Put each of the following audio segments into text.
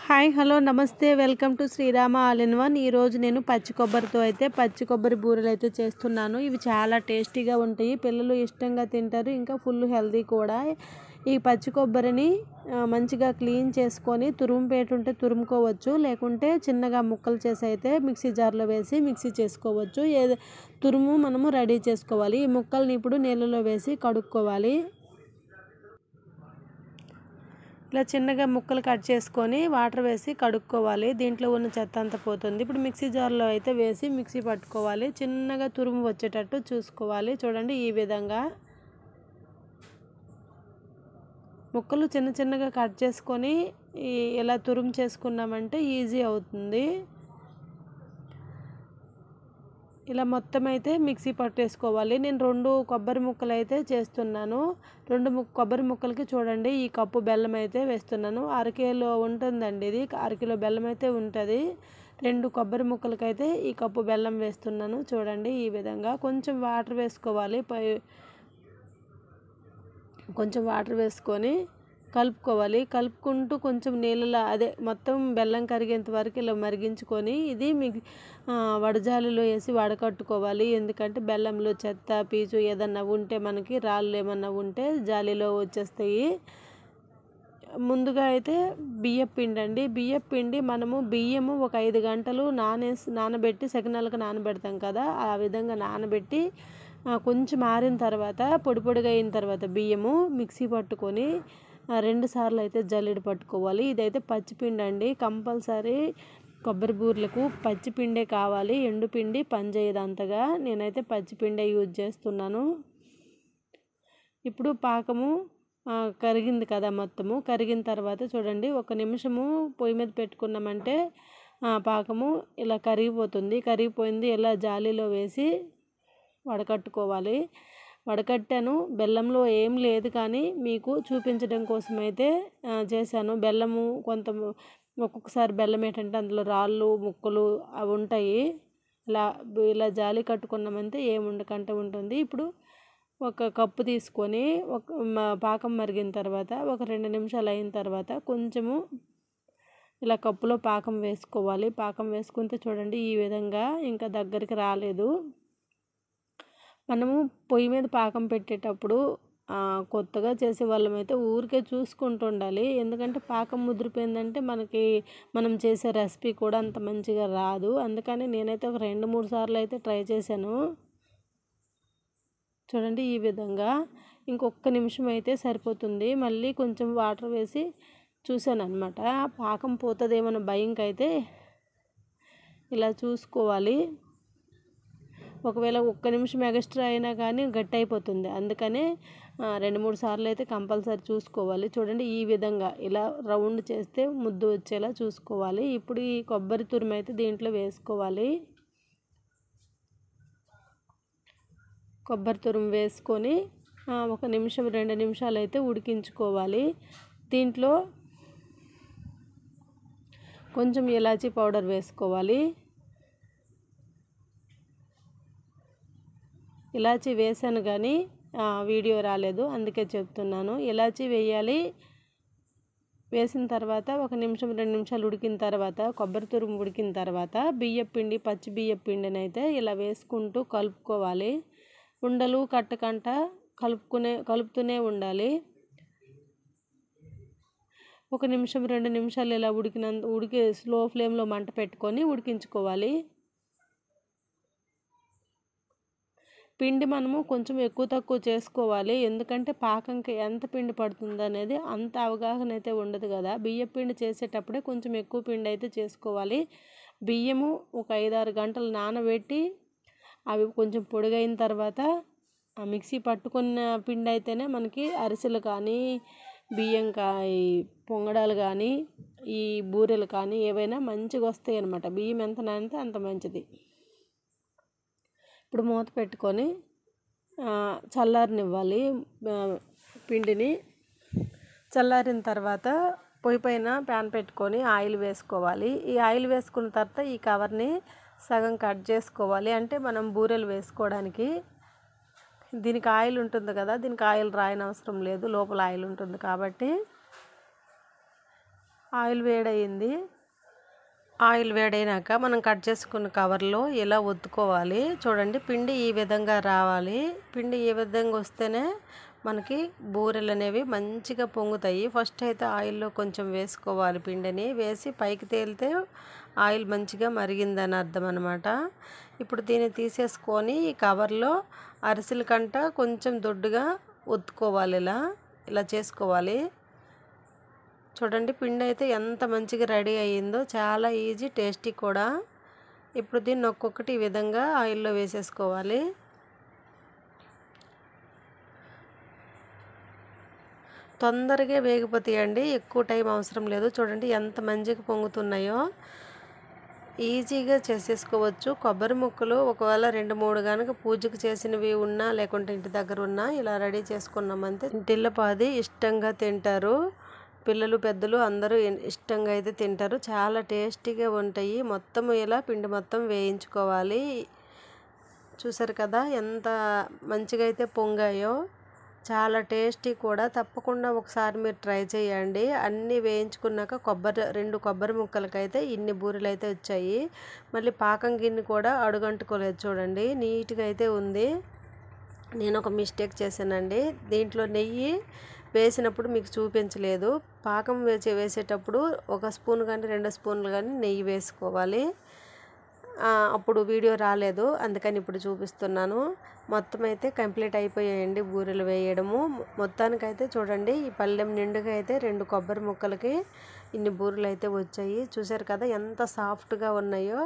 Hi hello నమస్తే welcome to Srirama all in one. ఈరోజు నేను పచ్చి కొబ్బరితో అయితే పచ్చి కొబ్బరి బూరెలు అయితే చేస్తున్నాను. ఇవి చాలా టేస్టీగా ఉంటాయి, పిల్లలు ఇష్టంగా తింటారు, ఇంకా ఫుల్ హెల్తీ కూడా. ఈ పచ్చి కొబ్బరిని మంచిగా క్లీన్ చేసుకొని తురుముపేట ఉంటే తురుముకోవచ్చు, లేకుంటే చిన్నగా ముక్కలు చేసి అయితే మిక్సీ జార్లో వేసి మిక్సీ చేసుకోవచ్చు. తురుము మనము రెడీ చేసుకోవాలి. ఈ ముక్కల్ని ఇప్పుడు నీళ్ళలో వేసి కడుక్కోవాలి. ఇలా చిన్నగా ముక్కలు కట్ చేసుకొని వాటర్ వేసి కడుక్కోవాలి. దీంట్లో ఉన్న చెత్త అంతా పోతుంది. ఇప్పుడు మిక్సీ జార్లో అయితే వేసి మిక్సీ పట్టుకోవాలి. చిన్నగా తురుము వచ్చేటట్టు చూసుకోవాలి. చూడండి, ఈ విధంగా ముక్కలు చిన్న చిన్నగా కట్ చేసుకొని ఇలా తురుము చేసుకున్నామంటే ఈజీ అవుతుంది. ఇలా మొత్తం అయితే మిక్సీ పట్టేసుకోవాలి. నేను 2 కొబ్బరి ముక్కలు అయితే చేస్తున్నాను. 2 కొబ్బరి ముక్కలకి చూడండి, ఈ కప్పు బెల్లం అయితే వేస్తున్నాను. అరకిలో ఉంటుందండి, ఇది అరకిలో బెల్లం అయితే ఉంటుంది. 2 కొబ్బరి ముక్కలకైతే ఈ కప్పు బెల్లం వేస్తున్నాను. చూడండి, ఈ విధంగా కొంచెం వాటర్ వేసుకోవాలి. కొంచెం వాటర్ వేసుకొని కలుపుకోవాలి. కలుపుకుంటూ కొంచెం నీళ్ళలో మొత్తం బెల్లం కరిగేంత వరకు ఇలా మరిగించుకొని ఇది వడజాలిలో వేసి వడకట్టుకోవాలి. ఎందుకంటే బెల్లంలో చెత్త పీచు ఏదన్నా ఉంటే, మనకి రాళ్ళు ఏమన్నా ఉంటే జాలీలో వచ్చేస్తాయి. ముందుగా అయితే బియ్యపిండి అండి. బియ్యపిండి మనము బియ్యము ఒక 5 గంటలు నానబెట్టి సకినాలకు నానబెడతాం కదా, ఆ విధంగా నానబెట్టి కొంచెం ఆరిన తర్వాత పొడిగా అయిన తర్వాత బియ్యము మిక్సీ పట్టుకొని 2 సార్లు అయితే జల్లెడ పట్టుకోవాలి. ఇదైతే పచ్చిపిండి అండి. కంపల్సరీ కొబ్బరి బూరెలకు పచ్చిపిండే కావాలి, ఎండుపిండి పనిచేయదు అంతగా. నేనైతే పచ్చిపిండే యూజ్ చేస్తున్నాను. ఇప్పుడు పాకము కరిగింది కదా, మొత్తము కరిగిన తర్వాత చూడండి, 1 నిమిషము పొయ్యి మీద పెట్టుకున్నామంటే పాకము ఇలా కరిగిపోయింది. ఇలా జాలీలో వేసి వడకట్టుకోవాలి. వడకట్టాను. బెల్లంలో ఏం లేదు, కానీ మీకు చూపించడం కోసం అయితే చేశాను. బెల్లము ఒక్కొక్కసారి బెల్లం ఏంటంటే అందులో రాళ్ళు ముక్కలు అవి ఉంటాయి. ఇలా జాలి కట్టుకున్నామంటే ఏముండకంటే ఉంటుంది. ఇప్పుడు ఒక కప్పు తీసుకొని పాకం మరిగిన తర్వాత ఒక 2 నిమిషాలు అయిన తర్వాత కొంచెము ఇలా కప్పులో పాకం వేసుకోవాలి. పాకం వేసుకుంటే చూడండి, ఈ విధంగా ఇంకా దగ్గరికి రాలేదు. మనము పొయ్యి మీద పాకం పెట్టేటప్పుడు కొత్తగా చేసే వాళ్ళమైతే ఊరికే చూసుకుంటూ ఉండాలి. ఎందుకంటే పాకం ముదిరిపోయిందంటే మనం చేసే రెసిపీ కూడా అంత మంచిగా రాదు. అందుకని నేనైతే ఒక 2-3 సార్లు అయితే ట్రై చేశాను. చూడండి, ఈ విధంగా ఇంకొక నిమిషం అయితే సరిపోతుంది. మళ్ళీ కొంచెం వాటర్ వేసి చూశాను అనమాట. పాకం పోతుందేమో భయంకైతే ఇలా చూసుకోవాలి. ఒకవేళ 1 నిమిషం ఎక్స్ట్రా అయినా కానీ గట్టి అయిపోతుంది. అందుకనే 2-3 సార్లు అయితే కంపల్సరీ చూసుకోవాలి. చూడండి, ఈ విధంగా ఇలా రౌండ్ చేస్తే ముద్దు వచ్చేలా చూసుకోవాలి. ఇప్పుడు ఈ కొబ్బరి తురుము అయితే దీంట్లో వేసుకోవాలి. కొబ్బరి తురుము వేసుకొని 1 నిమిషం 2 నిమిషాలు అయితే ఉడికించుకోవాలి. దీంట్లో కొంచెం ఇలాచీ పౌడర్ వేసుకోవాలి. ఇలాచీ వేసాను కానీ వీడియో రాలేదు, అందుకే చెప్తున్నాను. ఇలాచీ వేయాలి. వేసిన తర్వాత 1 నిమిషం 2 నిమిషాలు ఉడికిన తర్వాత కొబ్బరి తురుము ఉడికిన తర్వాత బియ్యపిండి పచ్చి బియ్యపిండిని అయితే ఇలా వేసుకుంటూ కలుపుకోవాలి. ఉండలు కట్టకంట కలుపుతూనే ఉండాలి. 1 నిమిషం 2 నిమిషాలు ఇలా ఉడికి స్లో ఫ్లేమ్లో మంట పెట్టుకొని ఉడికించుకోవాలి. పిండి మనము కొంచెం ఎక్కువ తక్కువ చేసుకోవాలి. ఎందుకంటే పాకంకి ఎంత పిండి పడుతుంది అనేది అంత అవగాహన అయితే ఉండదు కదా. బియ్య పిండి చేసేటప్పుడే కొంచెం ఎక్కువ పిండి అయితే చేసుకోవాలి. బియ్యము ఒక 5-6 గంటలు నానబెట్టి అవి కొంచెం పొడిగైన తర్వాత మిక్సీ పట్టుకున్న పిండి అయితేనే మనకి అరిసెలు కానీ పొంగడాలు కానీ ఈ బూరెలు కానీ ఏవైనా మంచిగా వస్తాయి అన్నమాట. బియ్యం ఎంత నానితే అంత మంచిది. ఇప్పుడు మూత పెట్టుకొని చల్లారనివ్వాలి. పిండిని చల్లారిన తర్వాత పొయ్యి పైన ప్యాన్ పెట్టుకొని ఆయిల్ వేసుకోవాలి. ఈ ఆయిల్ వేసుకున్న తర్వాత ఈ కవర్ని సగం కట్ చేసుకోవాలి. అంటే మనం బూరెలు వేసుకోవడానికి దీనికి ఆయిల్ ఉంటుంది కదా, దీనికి ఆయిల్ రాయనవసరం లేదు, లోపల ఆయిల్ ఉంటుంది కాబట్టి ఆయిల్ వేడయింది. ఆయిల్ వేడైనాక మనం కట్ చేసుకున్న కవర్లో ఇలా ఒత్తుకోవాలి. చూడండి, పిండి ఈ విధంగా రావాలి. పిండి ఈ విధంగా వస్తేనే మనకి బూరెలు అనేవి మంచిగా పొంగుతాయి. ఫస్ట్ అయితే ఆయిల్లో కొంచెం వేసుకోవాలి. పిండిని వేసి పైకి తేలితే ఆయిల్ మంచిగా మరిగిందని అర్థం అనమాట. ఇప్పుడు దీన్ని తీసేసుకొని ఈ కవర్లో అరిసెల కంట కొంచెం దొడ్డుగా ఒత్తుకోవాలి. ఇలా చేసుకోవాలి. చూడండి, పిండి అయితే ఎంత మంచిగా రెడీ అయ్యిందో. చాలా ఈజీ, టేస్టీ కూడా. ఇప్పుడు దీన్ని ఒక్కొక్కటి ఈ విధంగా ఆయిల్లో వేసేసుకోవాలి. తొందరగా వేగిపోతాయండి, ఎక్కువ టైం అవసరం లేదు. చూడండి ఎంత మంచిగా పొంగుతున్నాయో. ఈజీగా చేసేసుకోవచ్చు. కొబ్బరి ముక్కలు ఒకవేళ 2-3 కనుక పూజకు చేసినవి ఉన్నా, లేకుంటే ఇంటి దగ్గర ఉన్నా ఇలా రెడీ చేసుకున్నామంటే ఇంటిల్లపాది ఇష్టంగా తింటారు. పిల్లలు పెద్దలు అందరూ ఇష్టంగా అయితే తింటారు. చాలా టేస్టీగా ఉంటాయి. మొత్తం ఇలా పిండి మొత్తం వేయించుకోవాలి. చూసారు కదా ఎంత మంచిగా అయితే పొంగాయో. చాలా టేస్టీ కూడా. తప్పకుండా ఒకసారి మీరు ట్రై చేయండి. అన్నీ వేయించుకున్నాక 2 కొబ్బరి ముక్కలకైతే ఇన్ని బూరెలు అయితే వచ్చాయి. మళ్ళీ పాకం గిన్నె కూడా అడుగంటుకోలేదు. చూడండి నీట్గా అయితే ఉంది. నేను ఒక మిస్టేక్ చేశానండి. దీంట్లో నెయ్యి వేసినప్పుడు మీకు చూపించలేదు. పాకం వేసేటప్పుడు 1 స్పూన్ కానీ 2 స్పూన్లు కానీ నెయ్యి వేసుకోవాలి. అప్పుడు వీడియో రాలేదు, అందుకని ఇప్పుడు చూపిస్తున్నాను. మొత్తం అయితే కంప్లీట్ అయిపోయాయండి బూరెలు వేయడము. మొత్తానికైతే చూడండి, ఈ పళ్ళెం నిండుగా అయితే 2 కొబ్బరి ముక్కలకి ఇన్ని బూరెలు అయితే వచ్చాయి. చూసారు కదా ఎంత సాఫ్ట్గా ఉన్నాయో.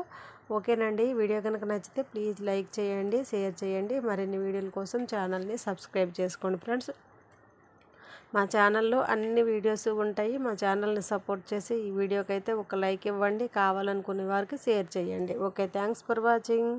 ఓకేనండి, వీడియో కనుక నచ్చితే ప్లీజ్ లైక్ చేయండి, షేర్ చేయండి. మరిన్ని వీడియోల కోసం ఛానల్ని సబ్స్క్రైబ్ చేసుకోండి ఫ్రెండ్స్. మా ఛానల్లో అన్ని వీడియోస్ ఉంటాయి. మా ఛానల్ని సపోర్ట్ చేసి ఈ వీడియోకి అయితే ఒక లైక్ ఇవ్వండి. కావాలనుకునే వారికి షేర్ చేయండి. Okay, thanks for watching.